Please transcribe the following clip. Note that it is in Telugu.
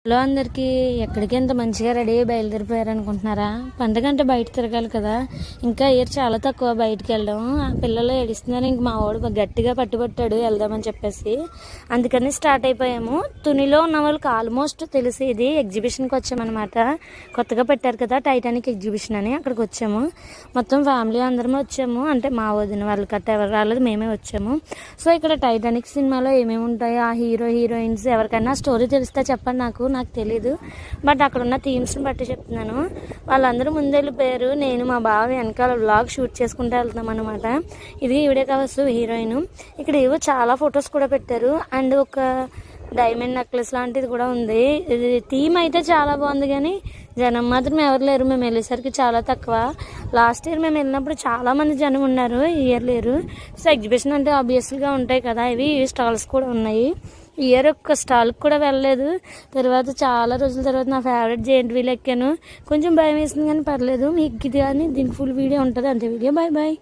హలో అందరికీ, ఎక్కడికి ఎంత మంచిగా రెడీ అయ్యి బయలుదేరిపోయారు అనుకుంటున్నారా? పండగ అంటే బయట తిరగాలి కదా. ఇంకా ఇయర్ చాలా తక్కువ బయటికి వెళ్ళడం. ఆ పిల్లలు ఏడుస్తున్నారు. ఇంక మా వాడు గట్టిగా పట్టుబట్టాడు వెళ్దామని చెప్పేసి, అందుకని స్టార్ట్ అయిపోయాము. తునిలో ఉన్న వాళ్ళకి ఆల్మోస్ట్ తెలిసి ఇది ఎగ్జిబిషన్కి వచ్చామన్నమాట. కొత్తగా పెట్టారు కదా టైటానిక్ ఎగ్జిబిషన్ అని, అక్కడికి వచ్చాము. మొత్తం ఫ్యామిలీ అందరమే వచ్చాము. అంటే మా వదిన వాళ్ళు కట్ట ఎవరు రాలేదు, మేమే వచ్చాము. సో ఇక్కడ టైటానిక్ సినిమాలో ఏమేమి ఉంటాయో, ఆ హీరో హీరోయిన్స్ ఎవరికైనా స్టోరీ తెలిస్తే చెప్పండి. నాకు తెలీదు, బట్ అక్కడ ఉన్న థీమ్స్ని బట్టి చెప్తున్నాను. వాళ్ళందరూ ముందెళ్ళిపోయారు. నేను మా బావ వెనకాల వ్లాగ్ షూట్ చేసుకుంటూ వెళ్తున్నాం అనమాట. ఇది ఈవిడే కావచ్చు హీరోయిన్. ఇక్కడ ఏవో చాలా ఫొటోస్ కూడా పెట్టారు. అండ్ ఒక డైమండ్ నెక్లెస్ లాంటిది కూడా ఉంది. ఇది థీమ్ అయితే చాలా బాగుంది, కానీ జనం మాత్రం ఎవరు లేరు. మేము వెళ్ళేసరికి చాలా తక్కువ. లాస్ట్ ఇయర్ మేము వెళ్ళినప్పుడు చాలా మంది జనం ఉన్నారు, ఈ ఇయర్ లేరు. సో ఎగ్జిబిషన్ అంటే ఆబ్వియస్గా ఉంటాయి కదా, ఇవి స్టాల్స్ కూడా ఉన్నాయి. ఈ ఇయర్ ఒక్క స్టాల్కి కూడా వెళ్ళలేదు. తర్వాత చాలా రోజుల తర్వాత నా ఫేవరెట్ జెయింట్ వీల్ ఎక్కాను. కొంచెం భయం వేసింది కానీ పర్లేదు. మీకు ఇది కానీ దీనికి ఫుల్ వీడియో ఉంటుంది. అంతే వీడియో. Bye bye.